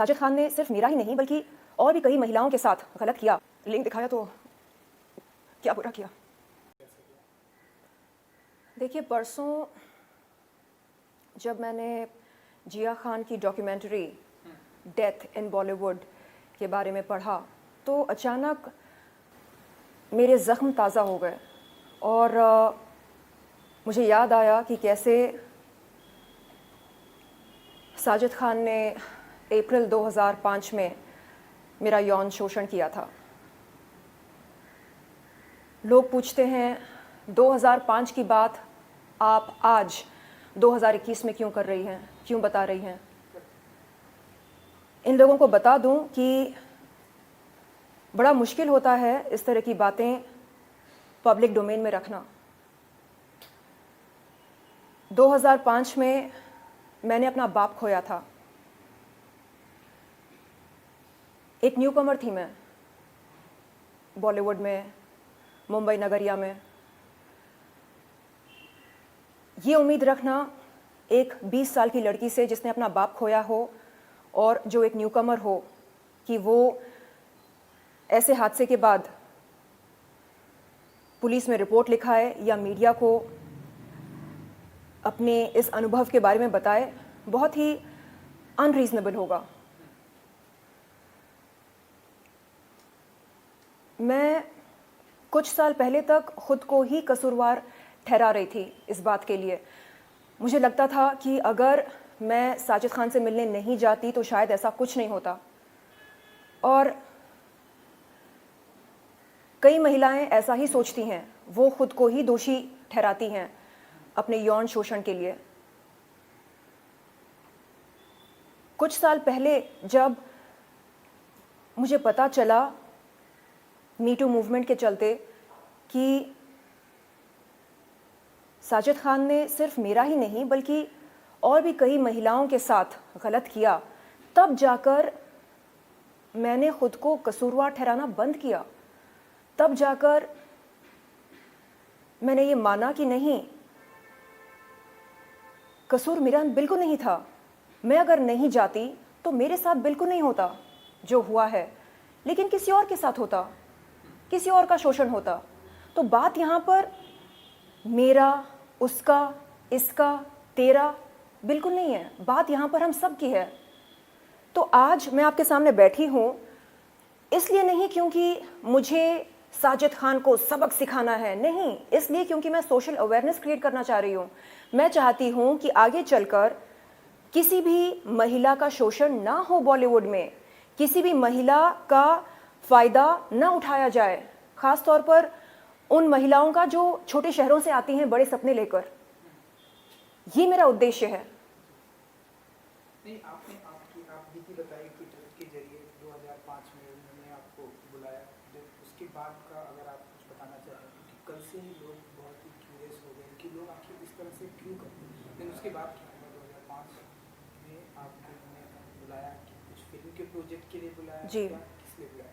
साजिद खान ने सिर्फ मेरा ही नहीं बल्कि और भी कई महिलाओं के साथ गलत किया। लिंक दिखाया तो क्या बुरा किया। देखिए, परसों जब मैंने जिया खान की डॉक्यूमेंट्री डेथ इन बॉलीवुड के बारे में पढ़ा तो अचानक मेरे ज़ख्म ताज़ा हो गए और मुझे याद आया कि कैसे साजिद खान ने अप्रैल 2005 में मेरा यौन शोषण किया था। लोग पूछते हैं 2005 की बात आप आज 2021 में क्यों कर रही हैं, क्यों बता रही हैं। इन लोगों को बता दूं कि बड़ा मुश्किल होता है इस तरह की बातें पब्लिक डोमेन में रखना। 2005 में मैंने अपना बाप खोया था। एक न्यूकमर थी मैं बॉलीवुड में, मुंबई नगरिया में। ये उम्मीद रखना एक 20 साल की लड़की से जिसने अपना बाप खोया हो और जो एक न्यूकमर हो कि वो ऐसे हादसे के बाद पुलिस में रिपोर्ट लिखाए या मीडिया को अपने इस अनुभव के बारे में बताए, बहुत ही अनरीजनेबल होगा। मैं कुछ साल पहले तक खुद को ही कसूरवार ठहरा रही थी इस बात के लिए। मुझे लगता था कि अगर मैं साजिद खान से मिलने नहीं जाती तो शायद ऐसा कुछ नहीं होता। और कई महिलाएं ऐसा ही सोचती हैं, वो खुद को ही दोषी ठहराती हैं अपने यौन शोषण के लिए। कुछ साल पहले जब मुझे पता चला मी टू मूवमेंट के चलते कि साजिद खान ने सिर्फ मेरा ही नहीं बल्कि और भी कई महिलाओं के साथ गलत किया, तब जाकर मैंने खुद को कसूरवार ठहराना बंद किया। तब जाकर मैंने ये माना कि नहीं, कसूर मेरा बिल्कुल नहीं था। मैं अगर नहीं जाती तो मेरे साथ बिल्कुल नहीं होता जो हुआ है, लेकिन किसी और के साथ होता, किसी और का शोषण होता। तो बात यहाँ पर मेरा, उसका, इसका, तेरा बिल्कुल नहीं है। बात यहाँ पर हम सब की है। तो आज मैं आपके सामने बैठी हूँ इसलिए नहीं क्योंकि मुझे साजिद खान को सबक सिखाना है, नहीं, इसलिए क्योंकि मैं सोशल अवेयरनेस क्रिएट करना चाह रही हूँ। मैं चाहती हूँ कि आगे चलकर किसी भी महिला का शोषण ना हो बॉलीवुड में, किसी भी महिला का फ़ायदा ना उठाया जाए, ख़ास तौर पर उन महिलाओं का जो छोटे शहरों से आती हैं बड़े सपने लेकर। ये मेरा उद्देश्य है। नहीं, आपने आप बीती बताई ट्विटर के जरिए 2005 में उन्होंने आपको बुलाया। जब उसके बाद का अगर आप कुछ बताना चाहें, क्योंकि कल से ही लोग बहुत ही क्यूरियस हो गए कि लोग आखिर इस तरह से क्यों करते हैं। लेकिन उसके बाद क्या हुआ? 2005 में आपको उन्होंने बुलाया कि कुछ फिल्म के प्रोजेक्ट के लिए बुलाया जी, किस लिए बुलाया?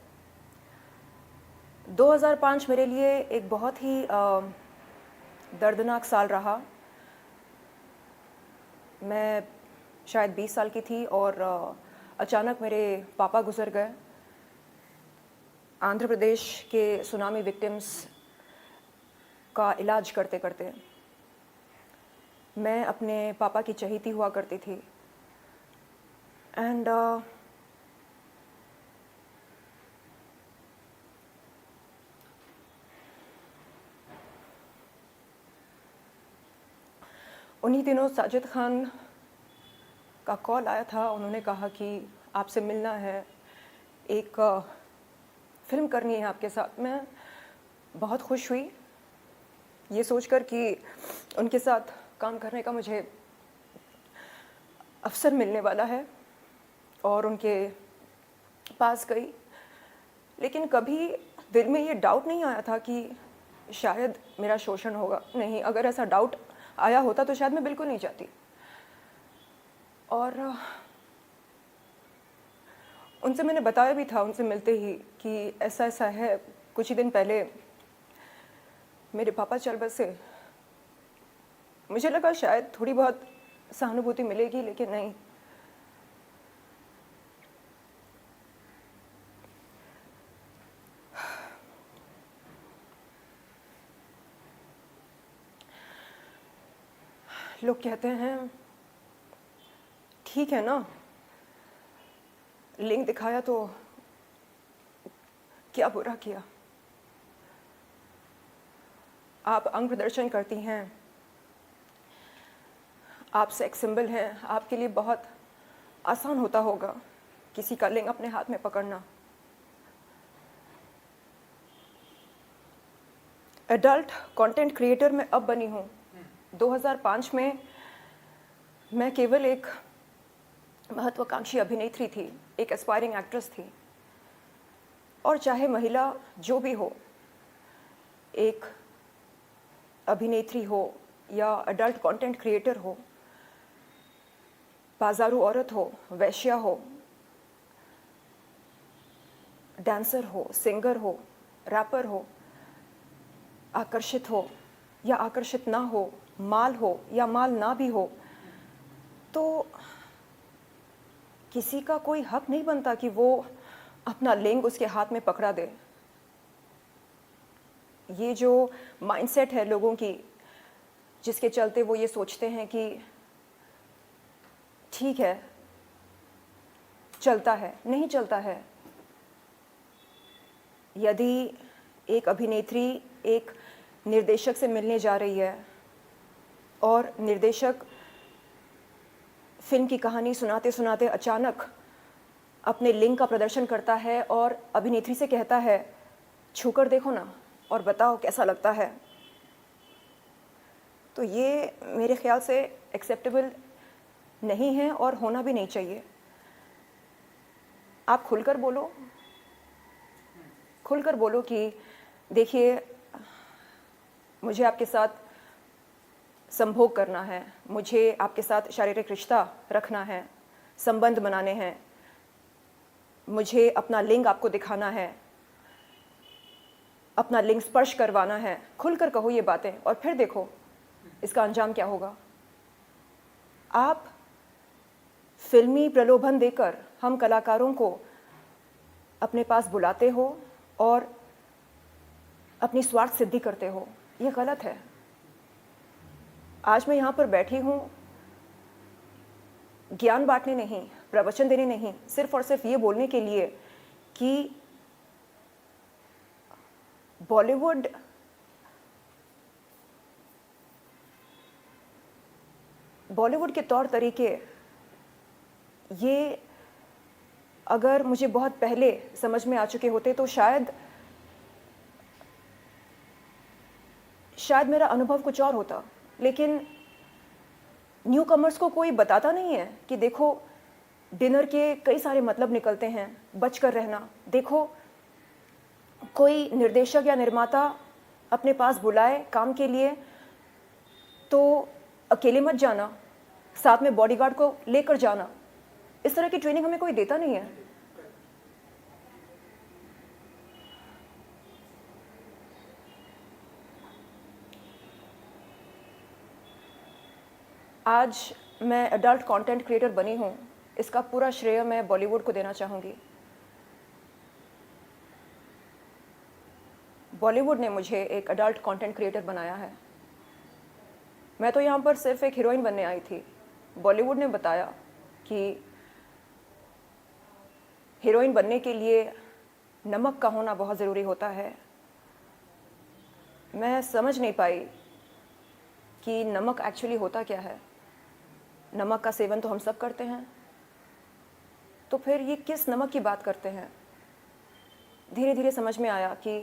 2005 मेरे लिए एक बहुत ही दर्दनाक साल रहा। मैं शायद 20 साल की थी और अचानक मेरे पापा गुजर गए। आंध्र प्रदेश के सुनामी विक्टिम्स का इलाज करते करते मैं अपने पापा की चहेती हुआ करती थी। एंड उन्हीं दिनों साजिद खान का कॉल आया था। उन्होंने कहा कि आपसे मिलना है, एक फ़िल्म करनी है आपके साथ। मैं बहुत खुश हुई ये सोचकर कि उनके साथ काम करने का मुझे अवसर मिलने वाला है, और उनके पास गई। लेकिन कभी दिल में ये डाउट नहीं आया था कि शायद मेरा शोषण होगा। नहीं, अगर ऐसा डाउट आया होता तो शायद मैं बिल्कुल नहीं जाती। और उनसे मैंने बताया भी था उनसे मिलते ही कि ऐसा ऐसा है। कुछ ही दिन पहले मेरे पापा चल बसे। मुझे लगा शायद थोड़ी बहुत सहानुभूति मिलेगी, लेकिन नहीं। लोग कहते हैं ठीक है ना, लिंक दिखाया तो क्या बुरा किया। आप अंग प्रदर्शन करती हैं, आप सेक्स सिंबल हैं, आपके लिए बहुत आसान होता होगा किसी का लिंग अपने हाथ में पकड़ना। एडल्ट कंटेंट क्रिएटर मैं अब बनी हूँ। 2005 में मैं केवल एक महत्वाकांक्षी अभिनेत्री थी, एक एस्पायरिंग एक्ट्रेस थी। और चाहे महिला जो भी हो, एक अभिनेत्री हो या एडल्ट कंटेंट क्रिएटर हो, बाजारू औरत हो, वैश्या हो, डांसर हो, सिंगर हो, रैपर हो, आकर्षित हो या आकर्षित ना हो, माल हो या माल ना भी हो, तो किसी का कोई हक नहीं बनता कि वो अपना लिंग उसके हाथ में पकड़ा दे। ये जो माइंडसेट है लोगों की, जिसके चलते वो ये सोचते हैं कि ठीक है, चलता है, नहीं चलता है। यदि एक अभिनेत्री एक निर्देशक से मिलने जा रही है और निर्देशक फिल्म की कहानी सुनाते सुनाते अचानक अपने लिंग का प्रदर्शन करता है और अभिनेत्री से कहता है छूकर देखो ना और बताओ कैसा लगता है, तो ये मेरे ख्याल से एक्सेप्टेबल नहीं है और होना भी नहीं चाहिए। आप खुलकर बोलो कि देखिए, मुझे आपके साथ संभोग करना है, मुझे आपके साथ शारीरिक रिश्ता रखना है, संबंध बनाने हैं, मुझे अपना लिंग आपको दिखाना है, अपना लिंग स्पर्श करवाना है। खुलकर कहो ये बातें और फिर देखो इसका अंजाम क्या होगा। आप फिल्मी प्रलोभन देकर हम कलाकारों को अपने पास बुलाते हो और अपनी स्वार्थ सिद्धि करते हो, ये गलत है। आज मैं यहाँ पर बैठी हूँ ज्ञान बांटने नहीं, प्रवचन देने नहीं, सिर्फ और सिर्फ ये बोलने के लिए कि बॉलीवुड के तौर तरीके, ये अगर मुझे बहुत पहले समझ में आ चुके होते तो शायद मेरा अनुभव कुछ और होता। लेकिन न्यू कमर्स को कोई बताता नहीं है कि देखो डिनर के कई सारे मतलब निकलते हैं, बचकर रहना। देखो कोई निर्देशक या निर्माता अपने पास बुलाए काम के लिए तो अकेले मत जाना, साथ में बॉडीगार्ड को लेकर जाना। इस तरह की ट्रेनिंग हमें कोई देता नहीं है। आज मैं एडल्ट कंटेंट क्रिएटर बनी हूँ, इसका पूरा श्रेय मैं बॉलीवुड को देना चाहूँगी। बॉलीवुड ने मुझे एक एडल्ट कंटेंट क्रिएटर बनाया है। मैं तो यहाँ पर सिर्फ एक हीरोइन बनने आई थी। बॉलीवुड ने बताया कि हीरोइन बनने के लिए नमक का होना बहुत ज़रूरी होता है। मैं समझ नहीं पाई कि नमक एक्चुअली होता क्या है। नमक का सेवन तो हम सब करते हैं, तो फिर ये किस नमक की बात करते हैं। धीरे धीरे समझ में आया कि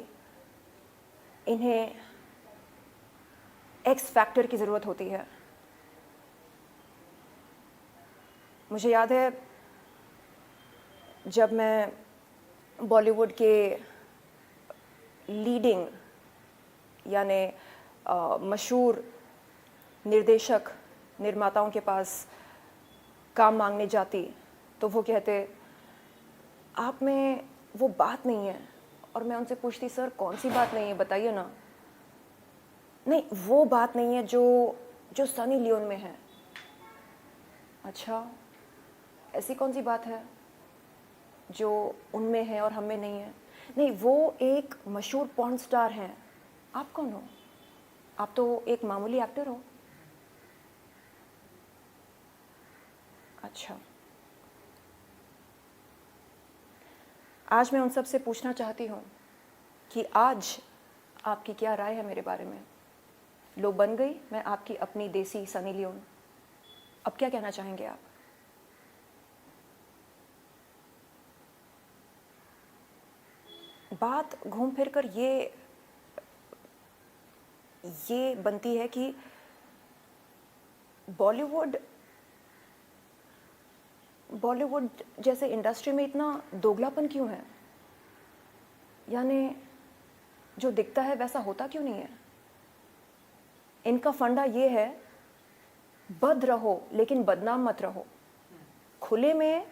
इन्हें एक्स फैक्टर की ज़रूरत होती है। मुझे याद है जब मैं बॉलीवुड के लीडिंग यानी मशहूर निर्देशक निर्माताओं के पास काम मांगने जाती तो वो कहते आप में वो बात नहीं है। और मैं उनसे पूछती सर कौन सी बात नहीं है, बताइए ना। नहीं, वो बात नहीं है जो सनी लियोन में है। अच्छा, ऐसी कौन सी बात है जो उनमें है और हम में नहीं है? नहीं, वो एक मशहूर पॉर्न स्टार हैं। आप कौन हो? आप तो एक मामूली एक्टर हो। अच्छा, आज मैं उन सब से पूछना चाहती हूँ कि आज आपकी क्या राय है मेरे बारे में। लो बन गई मैं आपकी अपनी देसी सनी लियोन। अब क्या कहना चाहेंगे आप? बात घूम फिर कर ये बनती है कि बॉलीवुड जैसे इंडस्ट्री में इतना दोगलापन क्यों है? यानी जो दिखता है वैसा होता क्यों नहीं है? इनका फंडा ये है, बद रहो लेकिन बदनाम मत रहो। खुले में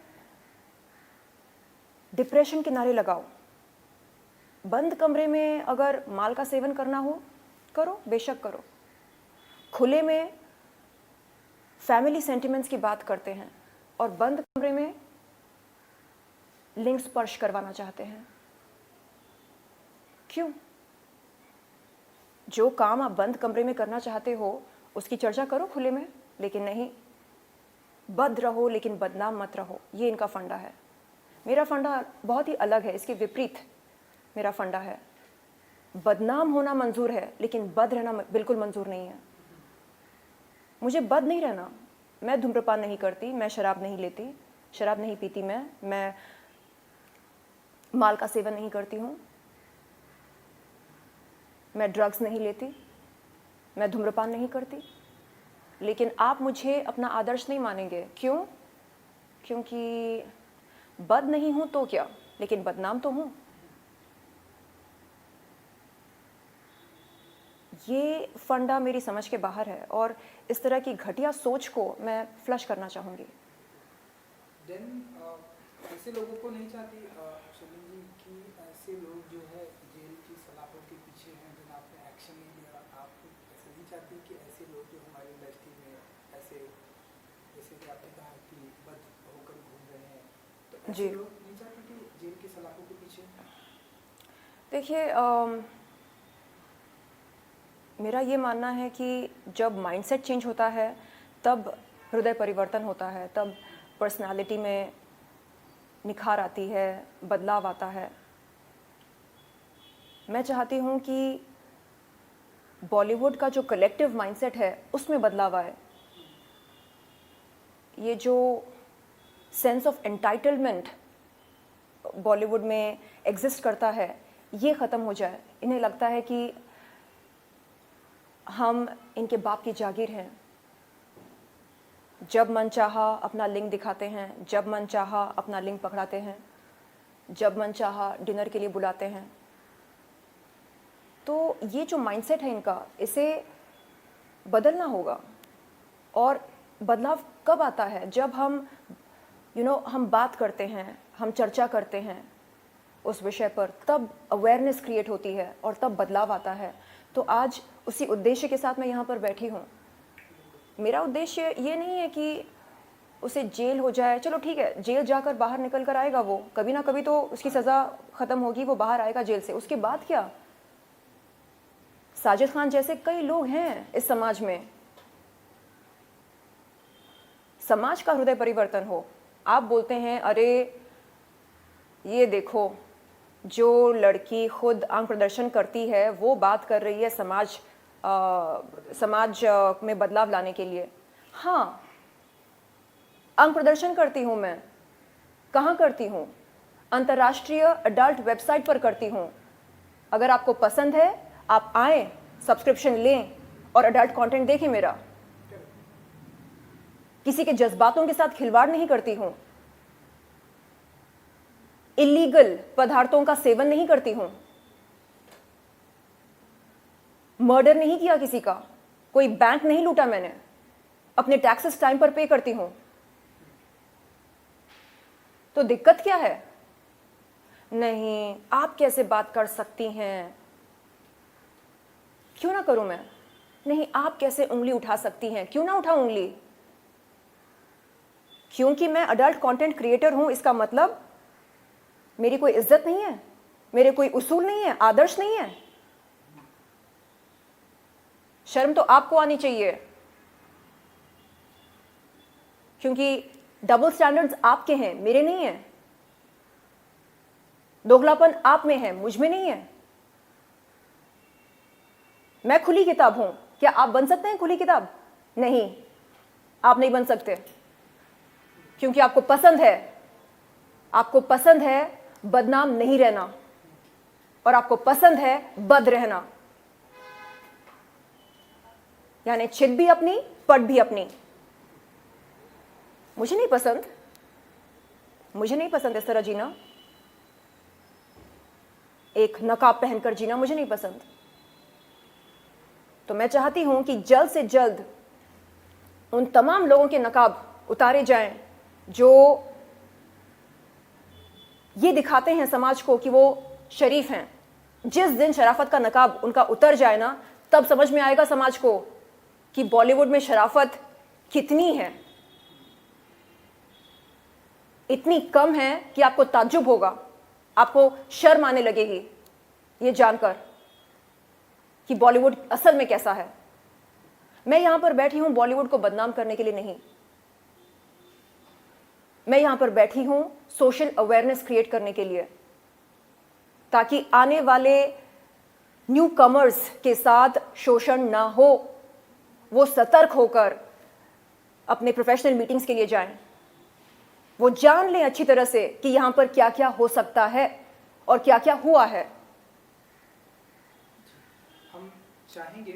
डिप्रेशन के नारे लगाओ, बंद कमरे में अगर माल का सेवन करना हो करो, बेशक करो। खुले में फैमिली सेंटिमेंट्स की बात करते हैं और बंद कमरे में लिंग स्पर्श करवाना चाहते हैं। क्यों? जो काम आप बंद कमरे में करना चाहते हो उसकी चर्चा करो खुले में, लेकिन नहीं, बद रहो लेकिन बदनाम मत रहो। ये इनका फंडा है। मेरा फंडा बहुत ही अलग है, इसके विपरीत मेरा फंडा है। बदनाम होना मंजूर है लेकिन बद रहना बिल्कुल मंजूर नहीं है। मुझे बद नहीं रहना। मैं धूम्रपान नहीं करती, मैं शराब नहीं लेती, शराब नहीं पीती, मैं माल का सेवन नहीं करती हूँ, मैं ड्रग्स नहीं लेती, मैं धूम्रपान नहीं करती। लेकिन आप मुझे अपना आदर्श नहीं मानेंगे। क्यों? क्योंकि बद नहीं हूँ तो क्या, लेकिन बदनाम तो हूँ। ये फंडा मेरी समझ के बाहर है और इस तरह की घटिया सोच को मैं फ्लश करना चाहूँगी। देन ऐसे लोगों को नहीं चाहती शर्लिन जी कि ऐसे लोग जो है जेल की सलाखों के पीछे हैं, जिन आपने एक्शन नहीं लिया, आप ऐसे नहीं चाहती कि ऐसे लोग जो हमारी इंडस्ट्री में ऐसे, जैसे कि आपने कहा कि बद होकर घूम रहे हैं, तो ऐसे जी। लोग नहीं चाहते कि जेल की सलाखों के पीछे? देखिए, मेरा ये मानना है कि जब माइंडसेट चेंज होता है तब हृदय परिवर्तन होता है, तब पर्सनालिटी में निखार आती है, बदलाव आता है। मैं चाहती हूँ कि बॉलीवुड का जो कलेक्टिव माइंडसेट है उसमें बदलाव आए। ये जो सेंस ऑफ एंटाइटलमेंट बॉलीवुड में एग्जिस्ट करता है ये ख़त्म हो जाए। इन्हें लगता है कि हम इनके बाप की जागीर हैं। जब मन चाहा अपना लिंग दिखाते हैं, जब मन चाहा अपना लिंग पकड़ाते हैं, जब मन चाहा डिनर के लिए बुलाते हैं। तो ये जो माइंडसेट है इनका, इसे बदलना होगा। और बदलाव कब आता है? जब हम हम बात करते हैं, हम चर्चा करते हैं उस विषय पर, तब अवेयरनेस क्रिएट होती है और तब बदलाव आता है। तो आज उसी उद्देश्य के साथ मैं यहाँ पर बैठी हूँ। मेरा उद्देश्य ये नहीं है कि उसे जेल हो जाए। चलो ठीक है, जेल जाकर बाहर निकल कर आएगा वो, कभी ना कभी तो उसकी सज़ा ख़त्म होगी, वो बाहर आएगा जेल से। उसके बाद क्या? साजिद खान जैसे कई लोग हैं इस समाज में। समाज का हृदय परिवर्तन हो। आप बोलते हैं अरे ये देखो, जो लड़की खुद अंग प्रदर्शन करती है वो बात कर रही है समाज में बदलाव लाने के लिए। हाँ, अंग प्रदर्शन करती हूँ मैं। कहाँ करती हूँ? अंतर्राष्ट्रीय अडल्ट वेबसाइट पर करती हूँ। अगर आपको पसंद है आप आएँ, सब्सक्रिप्शन लें और अडल्ट कंटेंट देखें मेरा। किसी के जज्बातों के साथ खिलवाड़ नहीं करती हूँ। इलीगल पदार्थों का सेवन नहीं करती हूँ। मर्डर नहीं किया किसी का, कोई बैंक नहीं लूटा मैंने, अपने टैक्सेस टाइम पर पे करती हूँ। तो दिक्कत क्या है? नहीं, आप कैसे बात कर सकती हैं? क्यों ना करूं मैं? नहीं, आप कैसे उंगली उठा सकती हैं? क्यों ना उठाऊं उंगली? क्योंकि मैं अडल्ट कंटेंट क्रिएटर हूं, इसका मतलब मेरी कोई इज्जत नहीं है, मेरे कोई उसूल नहीं है, आदर्श नहीं है। शर्म तो आपको आनी चाहिए, क्योंकि डबल स्टैंडर्ड्स आपके हैं, मेरे नहीं हैं। दोगलापन आप में है, मुझ में नहीं है। मैं खुली किताब हूं, क्या आप बन सकते हैं खुली किताब? नहीं, आप नहीं बन सकते, क्योंकि आपको पसंद है बदनाम नहीं रहना, और आपको पसंद है बद रहना, यानी चित भी अपनी, पट भी अपनी। मुझे नहीं पसंद इस तरह जीना, एक नकाब पहनकर जीना मुझे नहीं पसंद। तो मैं चाहती हूं कि जल्द से जल्द उन तमाम लोगों के नकाब उतारे जाएं जो ये दिखाते हैं समाज को कि वो शरीफ हैं। जिस दिन शराफत का नकाब उनका उतर जाए ना, तब समझ में आएगा समाज को कि बॉलीवुड में शराफत कितनी है। इतनी कम है कि आपको ताज्जुब होगा, आपको शर्म आने लगेगी ये जानकर कि बॉलीवुड असल में कैसा है। मैं यहां पर बैठी हूं बॉलीवुड को बदनाम करने के लिए नहीं, मैं यहां पर बैठी हूं सोशल अवेयरनेस क्रिएट करने के लिए, ताकि आने वाले न्यू कमर्स के साथ शोषण ना हो, वो सतर्क होकर अपने प्रोफेशनल मीटिंग्स के लिए जाएं, वो जान लें अच्छी तरह से कि यहां पर क्या क्या हो सकता है और क्या क्या हुआ है। हम चाहेंगे